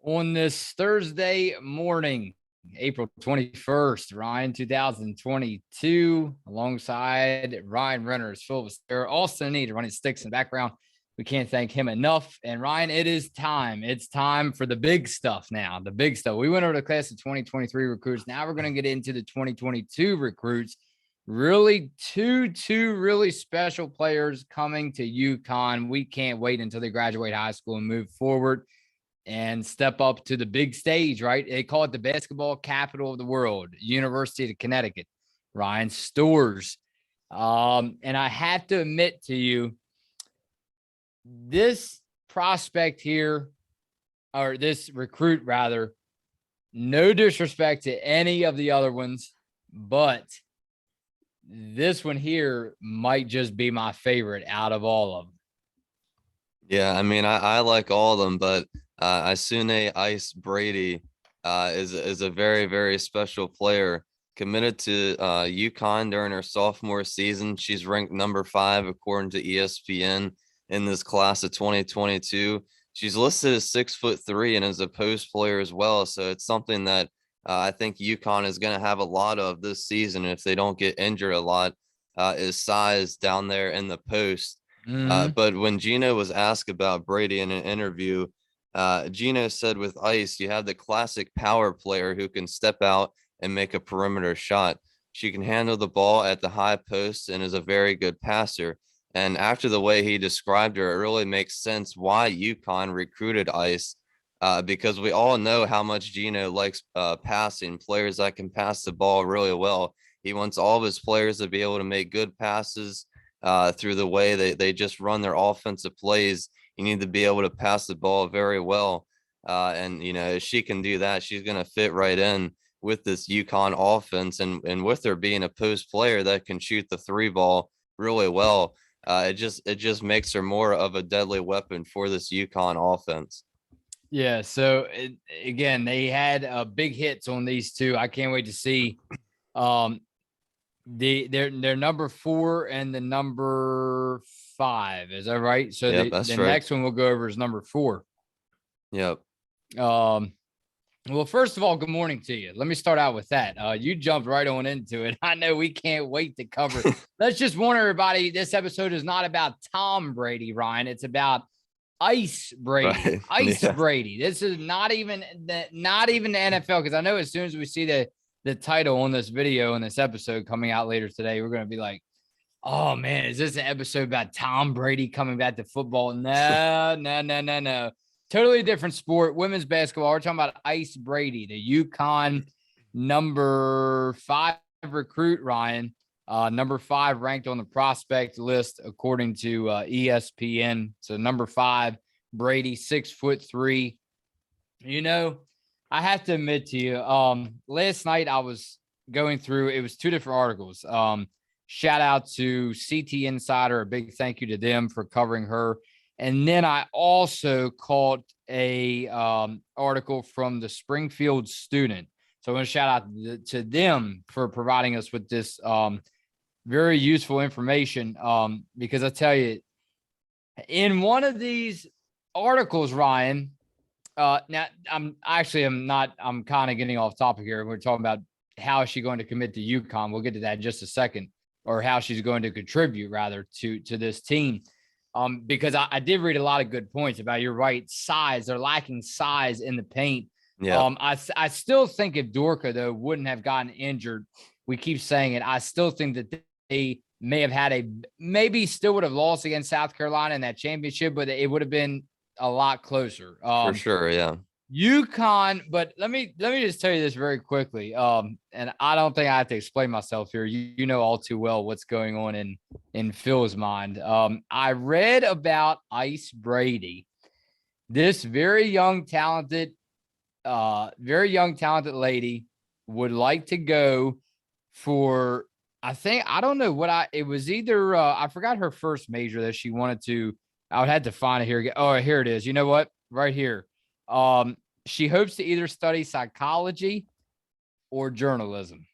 On this Thursday morning, April 21st, Ryan 2022, alongside Ryan Renner's Philip Stare, Austin Need running sticks in the background. We can't thank him enough. And Ryan, it is time. It's time for the big stuff now. The big stuff. We went over the class of 2023 recruits. Now we're going to get into the 2022 recruits. Really, two really special players coming to UConn. We can't wait until they graduate high school and move forward and step up to the big stage, right? They call it the basketball capital of the world, University of Connecticut, Ryan Stores. And I have to admit to you, this prospect here, or this recruit rather, no disrespect to any of the other ones, but this one here might just be my favorite out of all of them. Yeah, I mean, I like all of them, but Isuneh Ice Brady is a very, very special player. Committed to UConn during her sophomore season. She's ranked number 5 according to ESPN in this class of 2022. She's listed as 6'3" and is a post player as well. So it's something that I think UConn is going to have a lot of this season if they don't get injured a lot, is size down there in the post. But when Gino was asked about Brady in an interview, Gino said with Ice, you have the classic power player who can step out and make a perimeter shot. She can handle the ball at the high post and is a very good passer. And after the way he described her, it really makes sense why UConn recruited Ice, because we all know how much Gino likes passing, players that can pass the ball really well. He wants all of his players to be able to make good passes through the way they just run their offensive plays. You need to be able to pass the ball very well. And, you know, if she can do that, she's going to fit right in with this UConn offense. And with her being a post player that can shoot the 3 ball really well, it just makes her more of a deadly weapon for this UConn offense. Yeah. So again, they had big hits on these two. I can't wait to see their number 4 and the number 5. Is that right? So Yep, the that's right. next one we'll go over is number 4. Yep. Well, first of all, good morning to you. Let me start out with that. You jumped right on into it. I know we can't wait to cover. Let's just warn everybody, this episode is not about Tom Brady, Ryan. It's about Ice Brady. Right. Ice Yeah. Brady. This is not even the NFL, because I know as soon as we see the title on this video in this episode coming out later today, we're going to be like, oh man, is this an episode about Tom Brady coming back to football? No. Totally different sport. Women's basketball. We're talking about Ice Brady, the UConn number 5 recruit, Ryan. Number 5 ranked on the prospect list according to ESPN. So number 5, Brady, 6'3". You know, I have to admit to you, last night I was going through, it was 2 different articles. Shout out to CT Insider. A big thank you to them for covering her. And then I also caught a article from the Springfield Student. So I want to shout out to them for providing us with this very useful information, because I tell you, in one of these articles, Ryan, now I'm kind of getting off topic here. We're talking about how is she going to commit to UConn. We'll get to that in just a second, or how she's going to contribute rather to this team. Because I did read a lot of good points about, you're right, size. They're lacking size in the paint. Yeah. I still think if Dorka, though, wouldn't have gotten injured, we keep saying it, I still think that they may have had maybe still would have lost against South Carolina in that championship, but it would have been a lot closer. For sure. Yeah. UConn, but let me just tell you this very quickly. And I don't think I have to explain myself here. You know all too well what's going on in Phil's mind. I read about Ice Brady, this very young, talented lady would like to go for, I don't know what it was either, I forgot her first major that she wanted to, I would have to find it here. Oh, here it is. You know what? Right here. She hopes to either study psychology or journalism.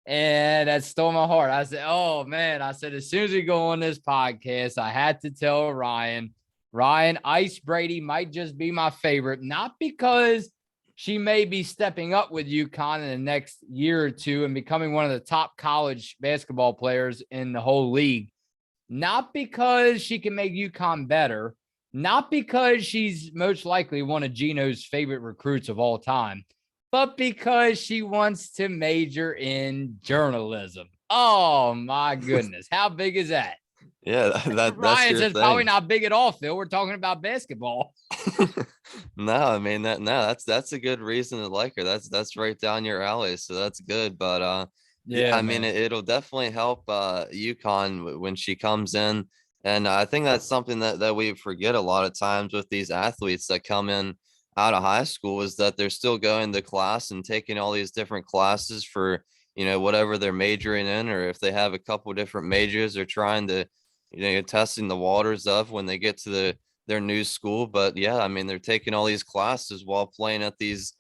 And that stole my heart. I said, oh man, I said, as soon as we go on this podcast, I had to tell Ryan Ryan, Ice Brady might just be my favorite, not because she may be stepping up with UConn in the next year or two and becoming one of the top college basketball players in the whole league, not because she can make UConn better, not because she's most likely one of Gino's favorite recruits of all time, but because she wants to major in journalism. Oh my goodness. How big is that? Yeah, that's Ryan your says probably thing. not big at all, Phil. We're talking about basketball. No, I mean that's a good reason to like her. That's right down your alley. So that's good. But yeah, Yeah, I mean man. it'll definitely help UConn when she comes in. And I think that's something that we forget a lot of times with these athletes that come in out of high school is that they're still going to class and taking all these different classes for, whatever they're majoring in, or if they have a couple different majors they're trying to, testing the waters of when they get to their new school. But yeah, I mean, they're taking all these classes while playing at these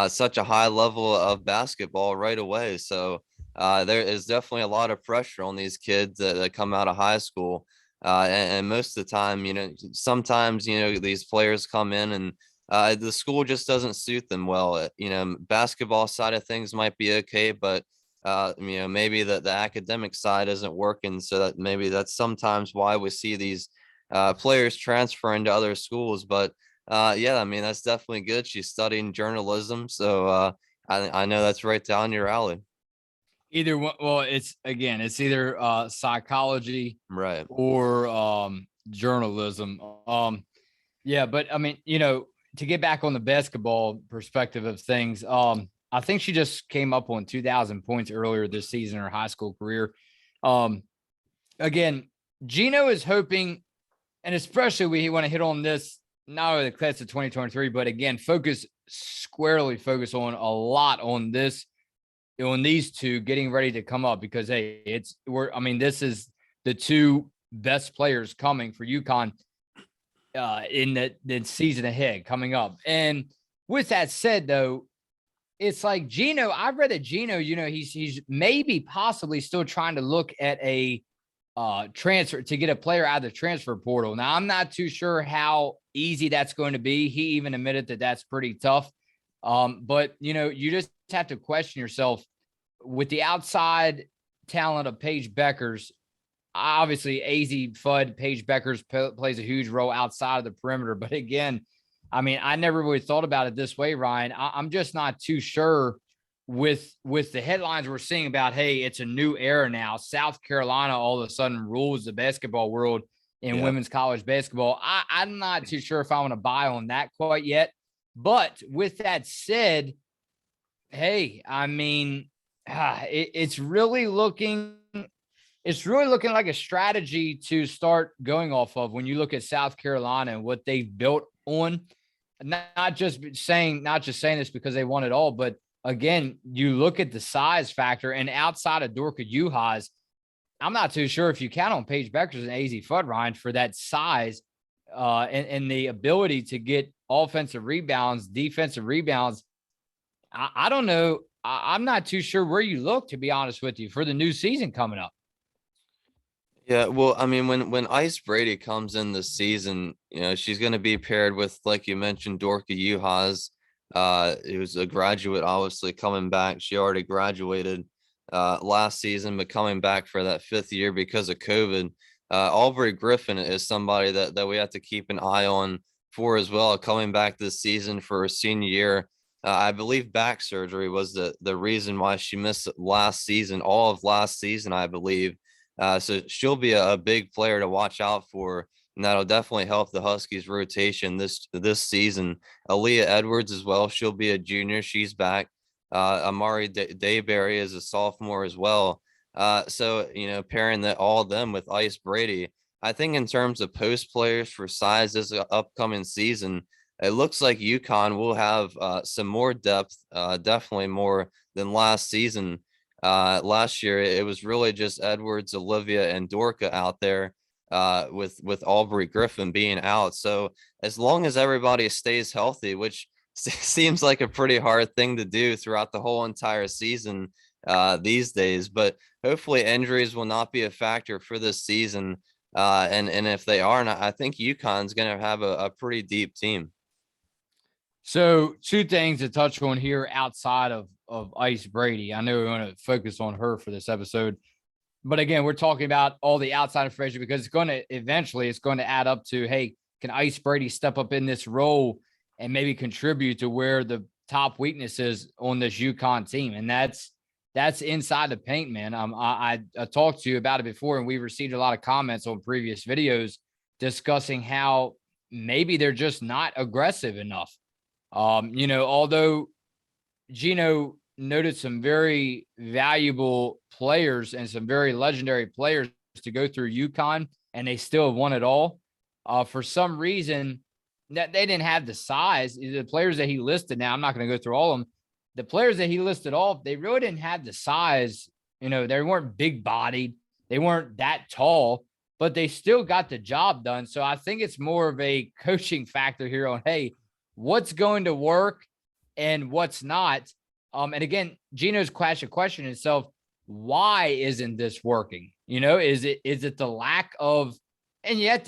such a high level of basketball right away. So there is definitely a lot of pressure on these kids that come out of high school. And most of the time, sometimes, these players come in and the school just doesn't suit them well. Basketball side of things might be okay, but maybe the academic side isn't working. So that maybe that's sometimes why we see these players transferring to other schools. But yeah, I mean, that's definitely good. She's studying journalism. So I know that's right down your alley. Either one, well, it's either psychology Right. or journalism. Yeah, but I mean, to get back on the basketball perspective of things, I think she just came up on 2,000 points earlier this season in her high school career. Um, again, Gino is hoping, and especially we want to hit on this, not only the class of 2023, but again, focus on a lot on this, on these two getting ready to come up because, hey, this is the two best players coming for UConn in the season ahead coming up. And with that said, though, it's like Gino. I've read that Gino, he's maybe possibly still trying to look at a transfer to get a player out of the transfer portal. Now, I'm not too sure how easy that's going to be. He even admitted that that's pretty tough. But you just have to question yourself with the outside talent of Paige Beckers. Obviously, AZ Fudd, Paige Beckers plays a huge role outside of the perimeter. But again, I mean, I never really thought about it this way, Ryan. I'm just not too sure with the headlines we're seeing about, hey, it's a new era now. South Carolina all of a sudden rules the basketball world in Yeah. women's college basketball. I'm not too sure if I want to buy on that quite yet. But with that said, hey, I mean, it's really looking like a strategy to start going off of when you look at South Carolina and what they've built on. Not just saying this because they won it all, but again, you look at the size factor, and outside of Dorka Juhas, I'm not too sure if you count on Paige Beckers and AZ Fudd, Ryan, for that size and the ability to get offensive rebounds, defensive rebounds. I don't know. I'm not too sure where you look, to be honest with you, for the new season coming up. Yeah, well, I mean, when Ice Brady comes in this season, she's going to be paired with, like you mentioned, Dorka Juhas. It was a graduate, obviously coming back. She already graduated last season, but coming back for that fifth year because of COVID. Aubrey Griffin is somebody that we have to keep an eye on for as well, coming back this season for her senior year. I believe back surgery was the reason why she missed last season, all of last season, I believe. So she'll be a big player to watch out for, and that'll definitely help the Huskies rotation this season. Aaliyah Edwards as well. She'll be a junior. She's back. Amari Dayberry is a sophomore as well. So pairing all of them with Ice Brady, I think in terms of post players for size this upcoming season, it looks like UConn will have some more depth, definitely more than last season. Last year it was really just Edwards, Olivia, and Dorka out there with Aubrey Griffin being out. So as long as everybody stays healthy, which seems like a pretty hard thing to do throughout the whole entire season these days, but hopefully injuries will not be a factor for this season. And if they aren't, I think UConn's going to have a pretty deep team. So two things to touch on here outside of Ice Brady. I know we want to focus on her for this episode, but again, we're talking about all the outside information because it's going to add up to, hey, can Ice Brady step up in this role and maybe contribute to where the top weakness is on this UConn team? And that's inside the paint, man. I talked to you about it before, and we received a lot of comments on previous videos discussing how maybe they're just not aggressive enough. Although Gino noted some very valuable players and some very legendary players to go through UConn, and they still have won it all. For some reason, that they didn't have the size. The players that he listed, now I'm not going to go through all of them. The players that he listed off, they really didn't have the size. They weren't big bodied, they weren't that tall, but they still got the job done. So I think it's more of a coaching factor here on, hey, what's going to work and what's not. And again, Gino's question himself, why isn't this working? Is it the lack of, and yet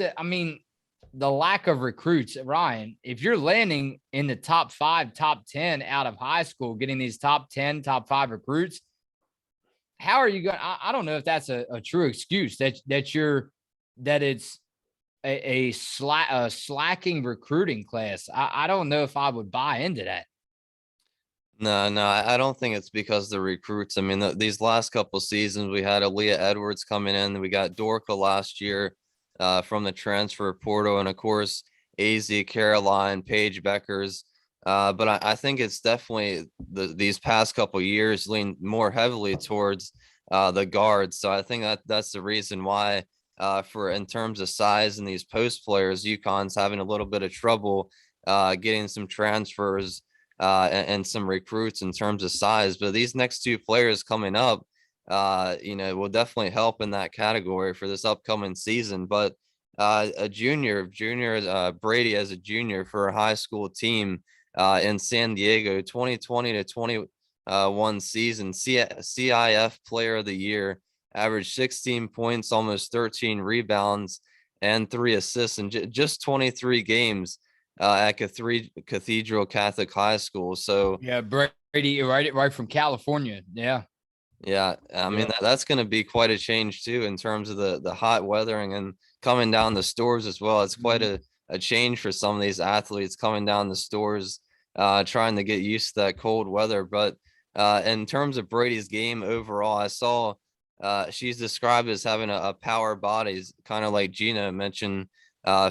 the lack of recruits, Ryan? If you're landing in the top 5, top 10 out of high school, getting these top 10, top 5 recruits, how are you going? I don't know if that's a true excuse that it's a slacking recruiting class. I don't know if I would buy into that. No, I don't think it's because the recruits. I mean, these last couple seasons, we had Aaliyah Edwards coming in. We got Dorka last year from the transfer portal, and of course, AZ Caroline, Paige Beckers. But I think it's definitely these past couple years leaned more heavily towards the guards. So I think that's the reason why, for in terms of size and these post players, UConn's having a little bit of trouble getting some transfers and some recruits in terms of size. But these next two players coming up, will definitely help in that category for this upcoming season. But a junior Brady as a junior for a high school team in San Diego, 2020 to 21 season, CIF Player of the Year, averaged 16 points, almost 13 rebounds, and 3 assists in just 23 games at Cathedral Catholic High School. So yeah, Brady, right from California. Yeah. Yeah, I mean that's going to be quite a change too in terms of the hot weathering and coming down the stores as well. It's quite a change for some of these athletes coming down the stores, trying to get used to that cold weather. But in terms of Brady's game overall, I saw she's described as having a power body, kind of like Gina mentioned.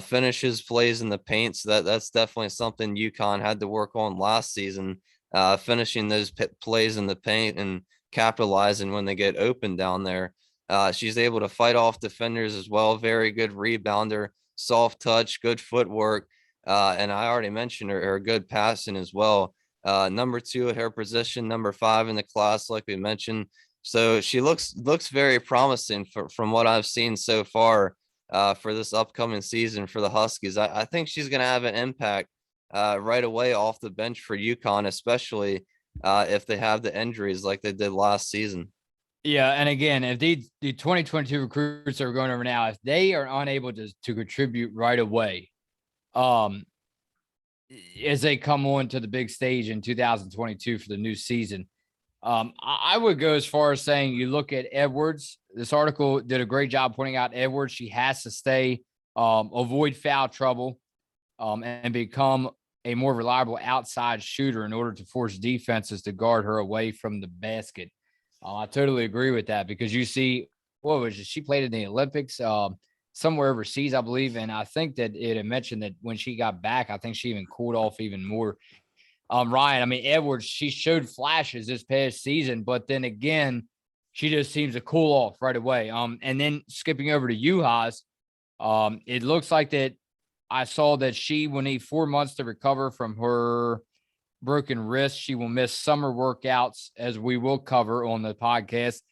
Finishes plays in the paint, so that's definitely something UConn had to work on last season. Finishing those plays in the paint and capitalizing when they get open down there. She's able to fight off defenders as well. Very good rebounder, soft touch, good footwork. And I already mentioned her good passing as well. Number 2 at her position, number 5 in the class, like we mentioned. So she looks very promising from what I've seen so far for this upcoming season for the Huskies. I think she's going to have an impact right away off the bench for UConn, especially if they have the injuries like they did last season. Yeah, and again, if the 2022 recruits that are going over now, if they are unable to contribute right away, as they come on to the big stage in 2022 for the new season, I would go as far as saying you look at Edwards. This article did a great job pointing out Edwards. She has to stay, avoid foul trouble, and become a more reliable outside shooter in order to force defenses to guard her away from the basket. I totally agree with that because you see, what was it? She played in the Olympics somewhere overseas, I believe. And I think that it had mentioned that when she got back, I think she even cooled off even more. Ryan, I mean, Edwards, she showed flashes this past season, but then again, she just seems to cool off right away. And then skipping over to UHAS, it looks like that I saw that she will need 4 months to recover from her broken wrist. She will miss summer workouts, as we will cover on the podcast,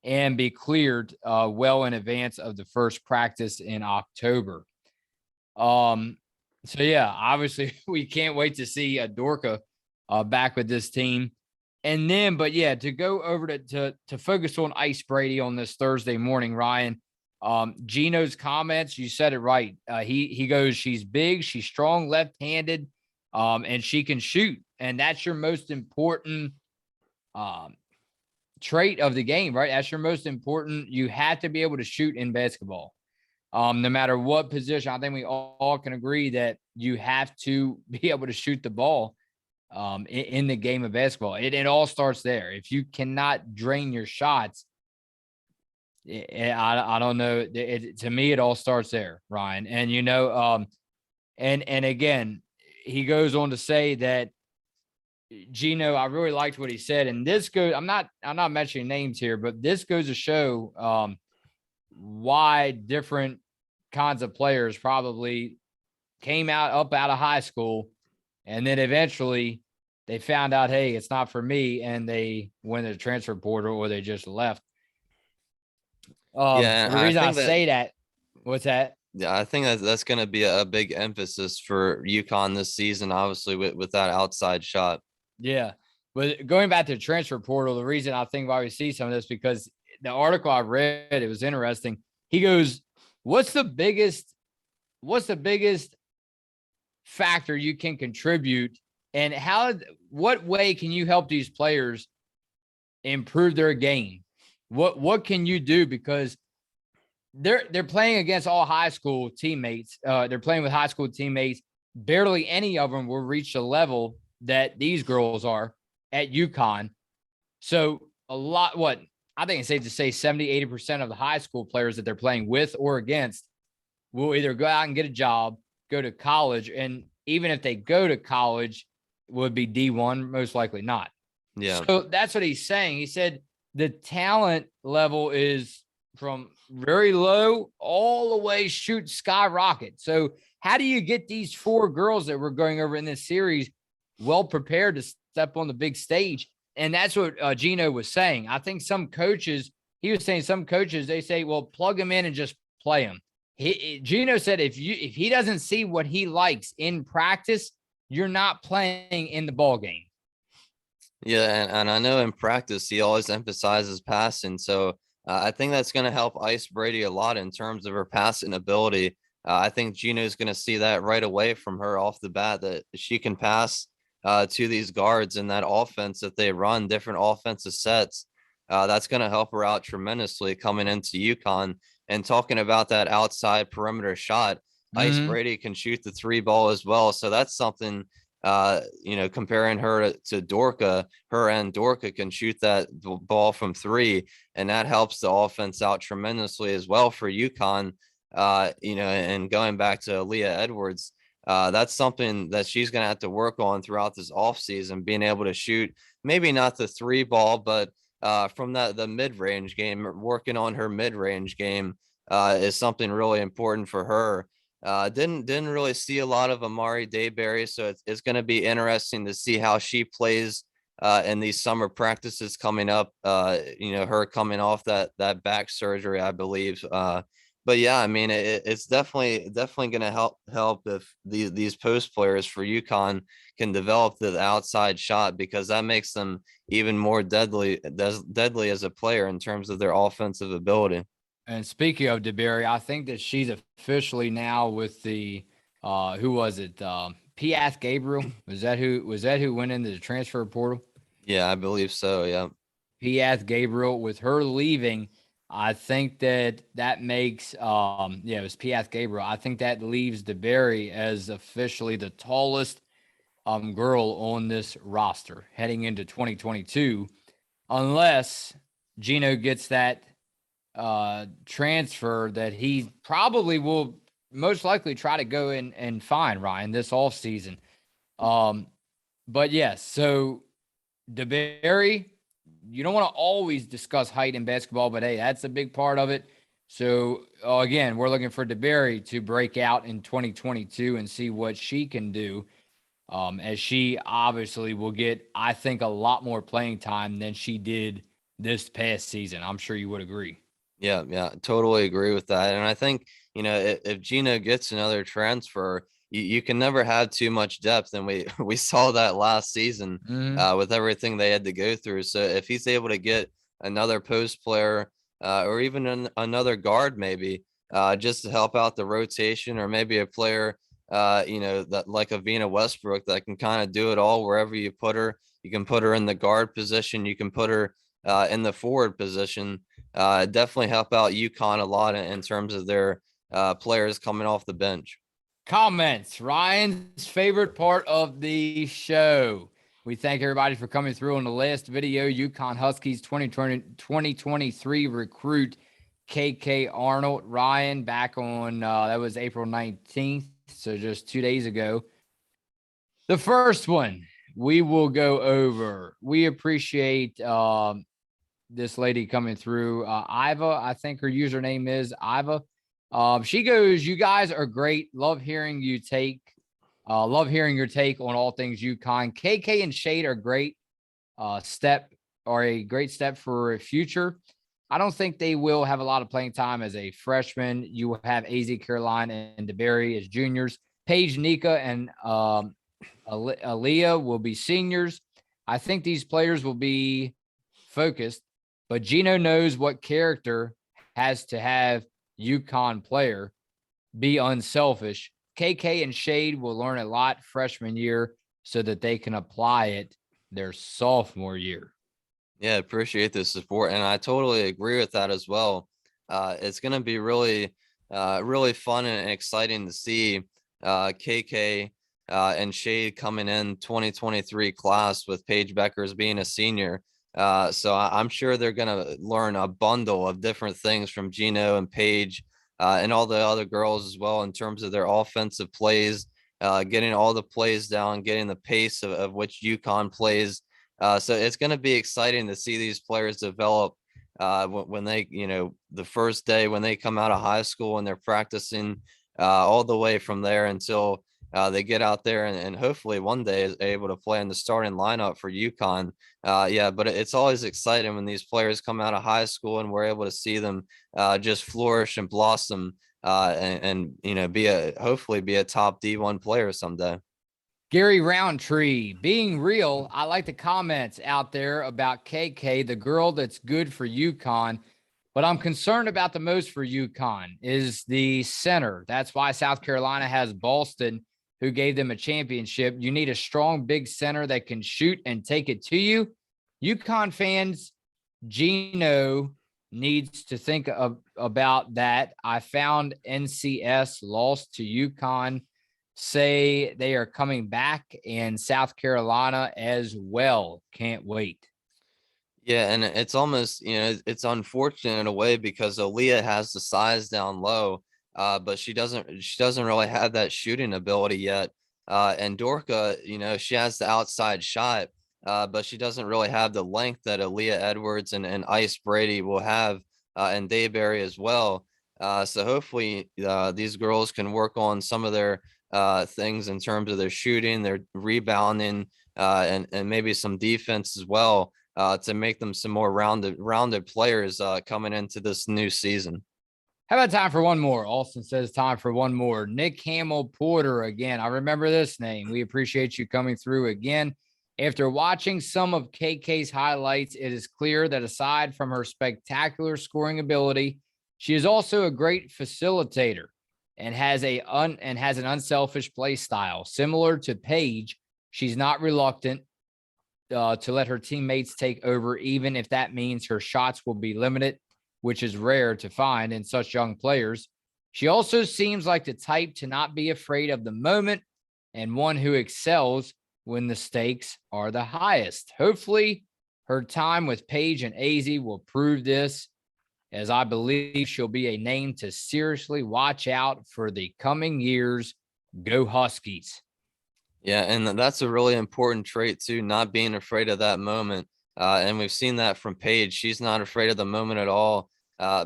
and be cleared well in advance of the first practice in October. So yeah, obviously we can't wait to see Dorka back with this team. And then, but yeah, to go over to focus on Ice Brady on this Thursday morning, Ryan, Gino's comments, you said it right. He goes, she's big, she's strong, left-handed, and she can shoot, and that's your most important trait of the game, right? That's your most important. You have to be able to shoot in basketball. No matter what position. I think we all can agree that you have to be able to shoot the ball in the game of basketball. It all starts there. If you cannot drain your shots, I don't know. To me, it all starts there, Ryan. And and again, he goes on to say that Gino, I really liked what he said, and this goes. I'm not mentioning names here, but this goes to show why different kinds of players probably came up out of high school, and then eventually they found out, hey, it's not for me, and they went to the transfer portal or they just left. Yeah, and The I reason I think that say that, what's that? yeah, I think that's going to be a big emphasis for UConn this season, obviously with that outside shot. Yeah. But going back to the transfer portal, the reason I think why we see some of this, because the article I read, it was interesting. He goes, what's the biggest factor you can contribute, and what way can you help these players improve their game? What can you do? Because they're playing against all high school teammates. They're playing with high school teammates. Barely any of them will reach the level that these girls are at UConn. So I think it's safe to say 70-80% of the high school players that they're playing with or against will either go out and get a job, go to college, and even if they go to college, would be D1, most likely not. Yeah. So that's what he's saying. He said the talent level is from very low all the way skyrocket. So how do you get these 4 girls that we're going over in this series well prepared to step on the big stage? And that's what Gino was saying. I think he was saying some coaches, they say, well, plug them in and just play them. Gino said if he doesn't see what he likes in practice, you're not playing in the ball game. Yeah, and I know in practice he always emphasizes passing, so I think that's going to help Ice Brady a lot in terms of her passing ability. I think Gino's going to see that right away from her off the bat, that she can pass to these guards in that offense that they run, different offensive sets. That's going to help her out tremendously coming into UConn. And talking about that outside perimeter shot, Ice Brady can shoot the 3 ball as well. So that's something, comparing her to Dorka, her and Dorka can shoot that ball from 3, and that helps the offense out tremendously as well for UConn. And going back to Leah Edwards, that's something that she's going to have to work on throughout this offseason, being able to shoot maybe not the 3 ball, but from the mid-range game, working on her mid-range game is something really important for her. Didn't really see a lot of Amari Dayberry, so it's going to be interesting to see how she plays in these summer practices coming up. Her coming off that back surgery, I believe. But yeah, I mean, it's definitely going to help if these post players for UConn can develop the outside shot, because that makes them even more deadly as a player in terms of their offensive ability. And speaking of DeBerry, I think that she's officially now with the who was it? Piath Gabriel. Was that who went into the transfer portal? Yeah, I believe so. Yeah. Piath Gabriel. With her leaving, I think that makes it was Piath Gabriel. I think that leaves DeBerry as officially the tallest girl on this roster heading into 2022, unless Gino gets that transfer that he probably will most likely try to go in and find, Ryan, this offseason. But yes, so DeBerry, you don't want to always discuss height in basketball, but hey, that's a big part of it. So again, we're looking for DeBerry to break out in 2022 and see what she can do. As she obviously will get, I think, a lot more playing time than she did this past season. I'm sure you would agree. Yeah, totally agree with that. And I think, if Gino gets another transfer, you can never have too much depth. And we saw that last season with everything they had to go through. So if he's able to get another post player or even another guard maybe, just to help out the rotation, or maybe a player, that like a Vina Westbrook that can kind of do it all wherever you put her. You can put her in the guard position. You can put her in the forward position. Definitely help out UConn a lot in terms of their players coming off the bench. Comments, Ryan's favorite part of the show. We thank everybody for coming through on the last video. UConn Huskies 2023 recruit KK Arnold. Ryan back on, that was April 19th, so just 2 days ago. The first one we will go over. We appreciate this lady coming through. Iva, I think her username is Iva. She goes, "You guys are great. Love hearing your take on all things UConn. KK and Shade are great. A great step for a future. I don't think they will have a lot of playing time as a freshman. You will have AZ, Caroline, and DeBerry as juniors. Paige, Nika, and Aaliyah will be seniors. I think these players will be focused, but Gino knows what character has to have UConn player be unselfish. KK and Shade will learn a lot freshman year so that they can apply it their sophomore year." Yeah, appreciate the support, and I totally agree with that as well. It's going to be really, really fun and exciting to see KK and Shade coming in 2023 class with Paige Beckers being a senior. So I'm sure they're going to learn a bundle of different things from Gino and Paige, and all the other girls as well, in terms of their offensive plays, getting all the plays down, getting the pace of which UConn plays. So it's going to be exciting to see these players develop when they, the first day when they come out of high school, and they're practicing all the way from there until they get out there, and hopefully one day is able to play in the starting lineup for UConn. Yeah, but it's always exciting when these players come out of high school and we're able to see them just flourish and blossom, and hopefully be a top D1 player someday. Gary Roundtree, being real, I like the comments out there about KK, the girl that's good for UConn, but I'm concerned about the most for UConn is the center. That's why South Carolina has Boston, who gave them a championship. You need a strong, big center that can shoot and take it to you. UConn fans, Gino needs to think about that. I found NCS lost to UConn, say they are coming back, and South Carolina as well. Can't wait. Yeah, and it's almost, it's unfortunate in a way, because Aaliyah has the size down low, but she doesn't really have that shooting ability yet. And Dorka, she has the outside shot, but she doesn't really have the length that Aaliyah Edwards and Ice Brady will have, and Dayberry as well. So hopefully these girls can work on some of their things in terms of their shooting, their rebounding, and maybe some defense as well, to make them some more rounded players coming into this new season. How about time for one more? Austin says time for one more. Nick Hamill Porter again. I remember this name. We appreciate you coming through again. After watching some of KK's highlights, it is clear that aside from her spectacular scoring ability, she is also a great facilitator and has an unselfish play style. Similar to Paige, she's not reluctant to let her teammates take over, even if that means her shots will be limited, which is rare to find in such young players. She also seems like the type to not be afraid of the moment, and one who excels when the stakes are the highest. Hopefully, her time with Paige and AZ will prove this, as I believe she'll be a name to seriously watch out for the coming years. Go Huskies. Yeah, and that's a really important trait too, not being afraid of that moment. And we've seen that from Paige. She's not afraid of the moment at all.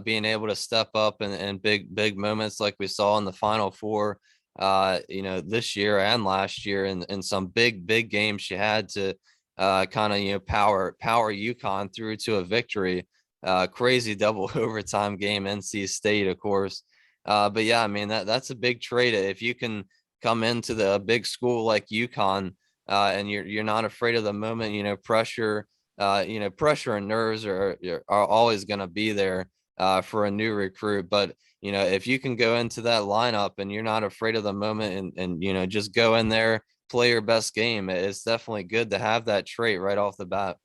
Being able to step up in big moments like we saw in the Final Four, this year and last year, and some big games she had to kind of power UConn through to a victory. Crazy double overtime game, NC State, of course. But yeah, I mean that's a big trait. If you can come into the big school like UConn, and you're not afraid of the moment, pressure and nerves are always going to be there. for a new recruit. But if you can go into that lineup and you're not afraid of the moment and just go in there, play your best game, it's definitely good to have that trait right off the bat.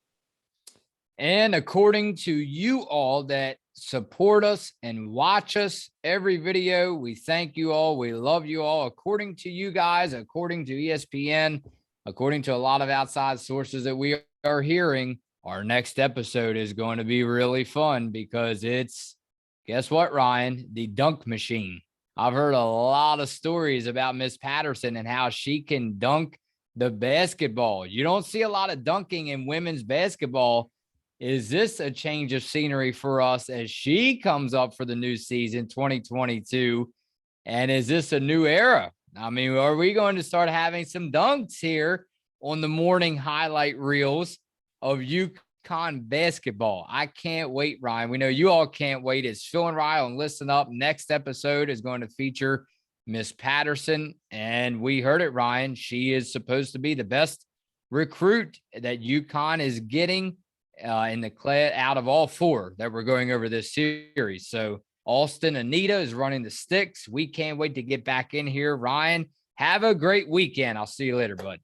And according to you all that support us and watch us every video, we thank you all. We love you all. According to you guys, according to ESPN, according to a lot of outside sources that we are hearing, our next episode is going to be really fun because it's, guess what, Ryan? The dunk machine. I've heard a lot of stories about Miss Patterson and how she can dunk the basketball. You don't see a lot of dunking in women's basketball. Is this a change of scenery for us as she comes up for the new season 2022? And is this a new era? I mean, are we going to start having some dunks here on the morning highlight reels of UConn basketball? I can't wait, Ryan. We know you all can't wait. It's Phil and Ryan on Listen Up. Next episode is going to feature Miss Patterson. And we heard it, Ryan. She is supposed to be the best recruit that UConn is getting in the class out of all four that we're going over this series. So Alston Anita is running the sticks. We can't wait to get back in here. Ryan, have a great weekend. I'll see you later, bud.